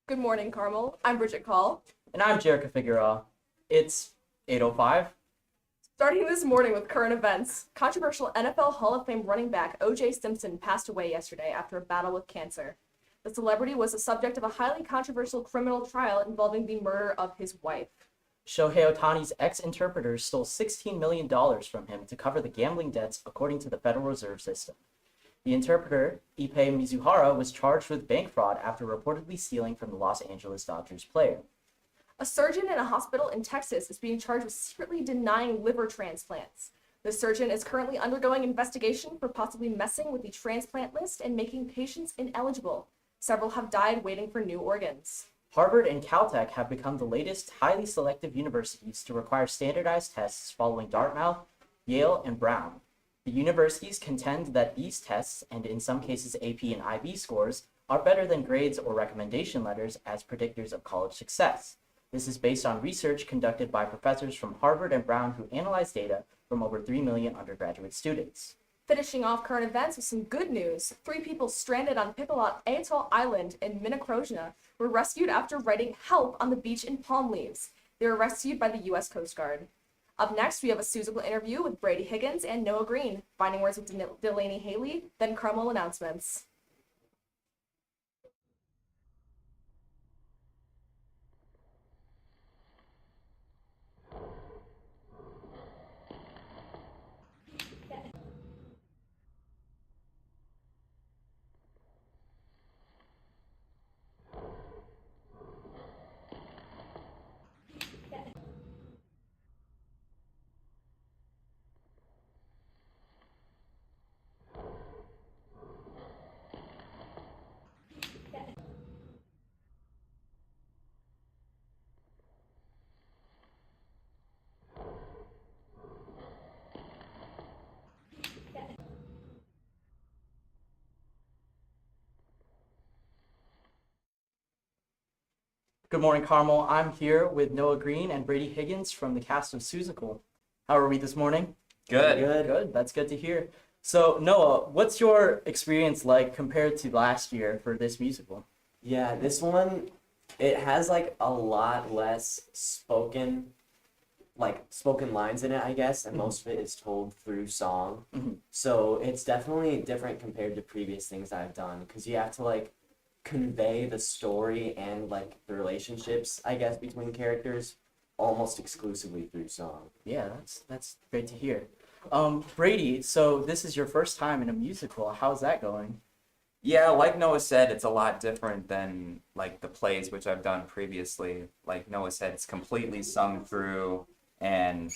Good morning, Carmel. I'm Bridget Call. And I'm Jerica Figueroa. It's 8:05. Starting this morning with current events, controversial NFL Hall of Fame running back O.J. Simpson passed away yesterday after a battle with cancer. The celebrity was the subject of a highly controversial criminal trial involving the murder of his wife. Shohei Ohtani's ex-interpreter stole $16 million from him to cover the gambling debts according to the Federal Reserve System. The interpreter, Ipe Mizuhara, was charged with bank fraud after reportedly stealing from the Los Angeles Dodgers player. A surgeon in a hospital in Texas is being charged with secretly denying liver transplants. The surgeon is currently undergoing investigation for possibly messing with the transplant list and making patients ineligible. Several have died waiting for new organs. Harvard and Caltech have become the latest highly selective universities to require standardized tests following Dartmouth, Yale, and Brown. The universities contend that these tests, and in some cases AP and IB scores, are better than grades or recommendation letters as predictors of college success. This is based on research conducted by professors from Harvard and Brown who analyzed data from over 3 million undergraduate students. Finishing off current events with some good news, 3 people stranded on Pipilot Atoll Island in Minnekrosna were rescued after writing help on the beach in palm leaves. They were rescued by the U.S. Coast Guard. Up next, we have a Susical interview with Brady Higgins and Noah Green, Finding Words with Delaney Haley, then Carmel announcements. Good morning, Carmel. I'm here with Noah Green and Brady Higgins from the cast of Susical. How are we this morning? Good. Good. That's good to hear. So, Noah, what's your experience like compared to last year for this musical? Yeah, this one, it has like a lot less spoken lines in it, I guess, and most of it is told through song. So it's definitely different compared to previous things I've done because you have to like convey the story and like the relationships, I guess, between characters almost exclusively through song. Yeah, that's great to hear. Brady, so this is your first time in a musical. How's that going? Yeah, like Noah said, it's a lot different than like the plays which I've done previously. Like Noah said, it's completely sung through, and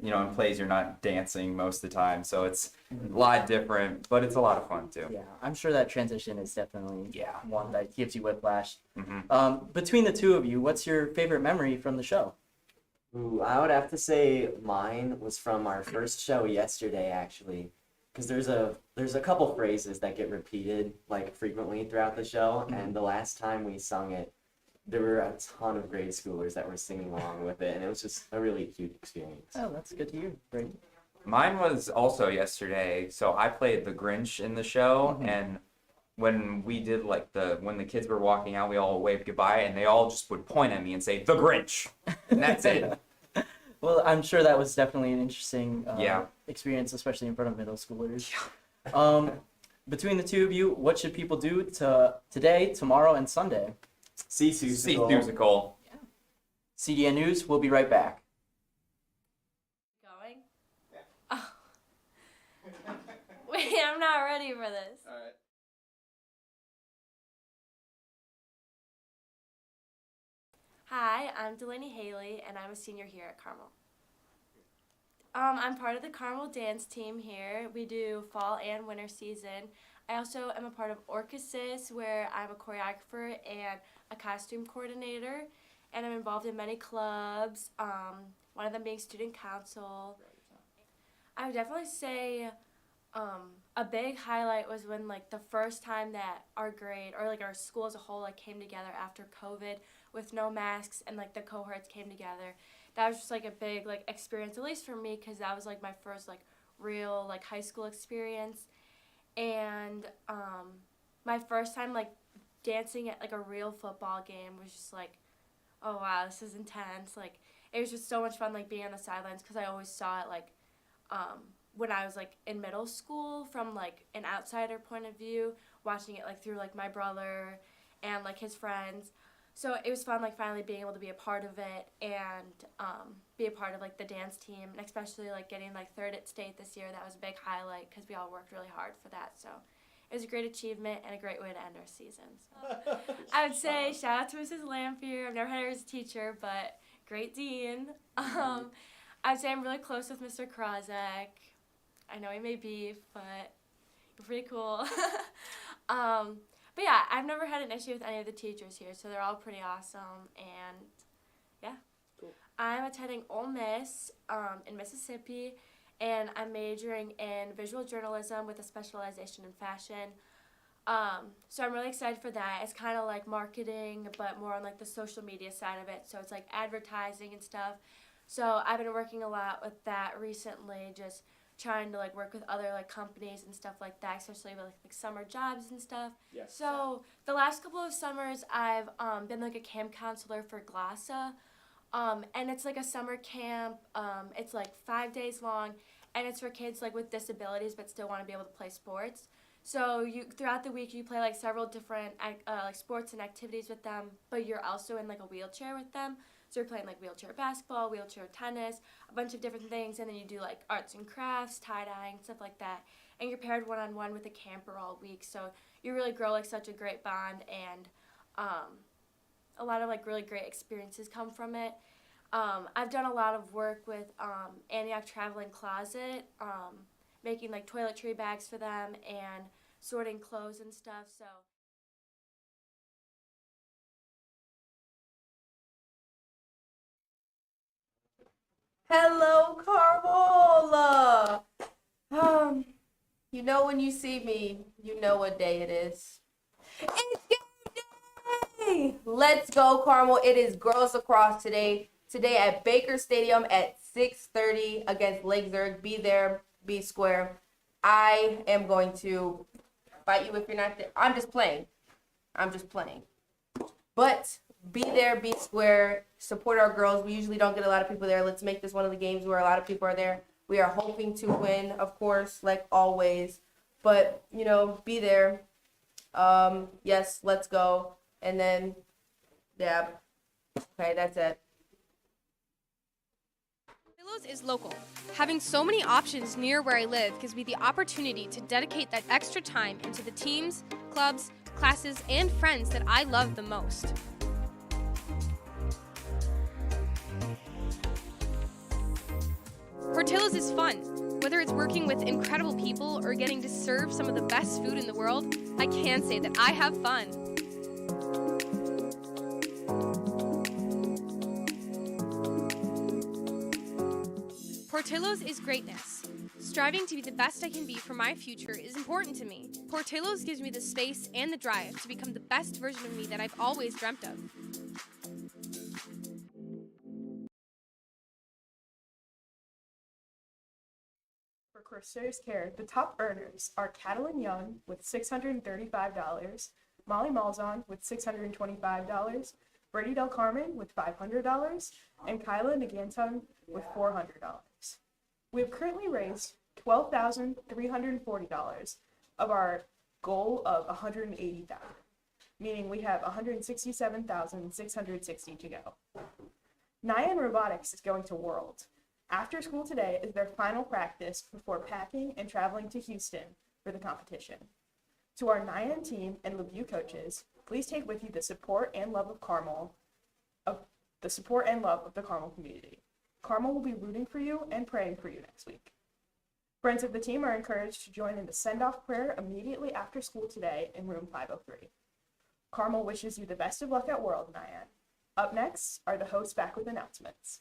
in plays you're not dancing most of the time, so it's a lot different, but it's a lot of fun too. Yeah, I'm sure that transition is definitely one that gives you whiplash. Between the two of you, what's your favorite memory from the show? Ooh, I would have to say mine was from our first show yesterday, actually, because there's a couple phrases that get repeated like frequently throughout the show, and the last time we sung it, there were a ton of grade schoolers that were singing along with it, and it was just a really cute experience. Oh, that's good to hear, Brady. Mine was also yesterday, so I played the Grinch in the show, and when we did when the kids were walking out, we all waved goodbye, and they all just would point at me and say, "The Grinch," and that's it. Well, I'm sure that was definitely an interesting experience, especially in front of middle schoolers. Between the two of you, what should people do today, tomorrow, and Sunday? See See Susical. Musical. CDN News, we'll be right back. Going? Yeah. Oh. Wait, I'm not ready for this. All right. Hi, I'm Delaney Haley, and I'm a senior here at Carmel. I'm part of the Carmel dance team here. We do fall and winter season. I also am a part of Orchesis, where I'm a choreographer and a costume coordinator, and I'm involved in many clubs, one of them being student council. I would definitely say a big highlight was when the first time that our grade or our school as a whole came together after COVID with no masks, and the cohorts came together. That was just a big experience, at least for me, because that was my first real high school experience. And my first time dancing at like a real football game was just like, oh wow, this is intense. Like it was just so much fun like being on the sidelines because I always saw it like when I was like in middle school from like an outsider point of view, watching it like through like my brother and like his friends. So it was fun like finally being able to be a part of it and be a part of like the dance team, and especially like getting like third at state this year. That was a big highlight because we all worked really hard for that. So it was a great achievement and a great way to end our season. So I would say shout out to Mrs. Lamphere. I've never had her as a teacher, but great dean. I would say I'm really close with Mr. Krozek. I know he may beef, but you're pretty cool. But yeah, I've never had an issue with any of the teachers here, so they're all pretty awesome, and yeah. Cool. I'm attending Ole Miss in Mississippi, and I'm majoring in visual journalism with a specialization in fashion. So I'm really excited for that. It's kind of like marketing, but more on like the social media side of it, so it's like advertising and stuff. So I've been working a lot with that recently, just trying to like work with other like companies and stuff like that, especially with like summer jobs and stuff. Yes. So the last couple of summers I've been like a camp counselor for GLASA, and it's like a summer camp. It's like 5 days long, and it's for kids like with disabilities but still want to be able to play sports. So you throughout the week you play like several different like sports and activities with them, but you're also in like a wheelchair with them. So you're playing like wheelchair basketball, wheelchair tennis, a bunch of different things, and then you do like arts and crafts, tie-dyeing, stuff like that. And you're paired one-on-one with a camper all week, so you really grow like such a great bond, and a lot of like really great experiences come from it. I've done a lot of work with Antioch Traveling Closet, making like toiletry bags for them and sorting clothes and stuff. So. Hello, Carmel. You know when you see me, you know what day it is. It's game day! Let's go, Carmel. It is girls lacrosse today. Today at Baker Stadium at 6:30 against Lake Zurich. Be there, be square. I am going to fight you if you're not there. I'm just playing. But be there, be square, support our girls. We usually don't get a lot of people there. Let's make this one of the games where a lot of people are there. We are hoping to win, of course, like always. But, you know, be there. Yes, let's go. And then, yeah. Okay, that's it. Pillows is local. Having so many options near where I live gives me the opportunity to dedicate that extra time into the teams, clubs, classes, and friends that I love the most. Portillo's is fun. Whether it's working with incredible people or getting to serve some of the best food in the world, I can say that I have fun. Portillo's is greatness. Striving to be the best I can be for my future is important to me. Portillo's gives me the space and the drive to become the best version of me that I've always dreamt of. For Corsair's Care, the top earners are Catalin Young with $635, Molly Malzahn with $625, Brady Del Carmen with $500, and Kyla Naganton with $400. We have currently raised $12,340 of our goal of $180,000, meaning we have $167,660 to go. Nyan Robotics is going to World. After school today is their final practice before packing and traveling to Houston for the competition. To our Nyan team and LeVue coaches, please take with you the support and love of Carmel, the Carmel community. Carmel will be rooting for you and praying for you next week. Friends of the team are encouraged to join in the send-off prayer immediately after school today in room 503. Carmel wishes you the best of luck at World, Nyan. Up next are the hosts back with announcements.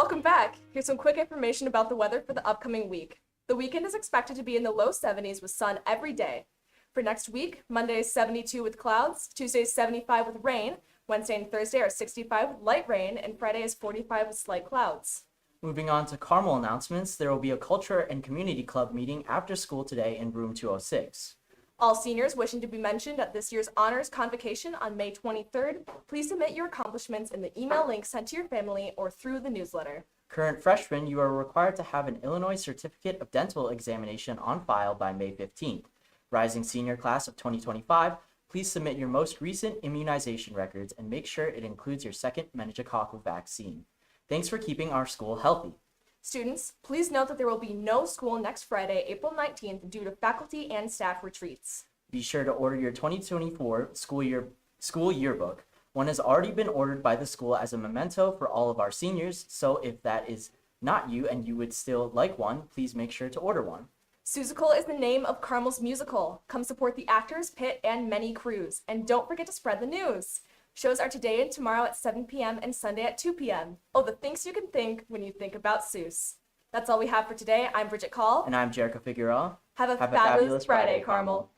Welcome back. Here's some quick information about the weather for the upcoming week. The weekend is expected to be in the low 70s with sun every day. For next week, Monday is 72 with clouds, Tuesday is 75 with rain, Wednesday and Thursday are 65 with light rain, and Friday is 45 with slight clouds. Moving on to Carmel announcements, there will be a culture and community club meeting after school today in room 206. All seniors wishing to be mentioned at this year's honors convocation on May 23rd, please submit your accomplishments in the email link sent to your family or through the newsletter. Current freshmen, you are required to have an Illinois Certificate of Dental examination on file by May 15th. Rising senior class of 2025, please submit your most recent immunization records and make sure it includes your second meningococcal vaccine. Thanks for keeping our school healthy. Students, please note that there will be no school next Friday, April 19th, due to faculty and staff retreats. Be sure to order your 2024 school yearbook. One has already been ordered by the school as a memento for all of our seniors, so if that is not you and you would still like one, please make sure to order one. Seussical is the name of Carmel's musical. Come support the actors, pit, and many crews. And don't forget to spread the news. Shows are today and tomorrow at 7 p.m. and Sunday at 2 p.m. Oh, the things you can think when you think about Seuss. That's all we have for today. I'm Bridget Call. And I'm Jericho Figueroa. Have a fabulous Friday, Carmel.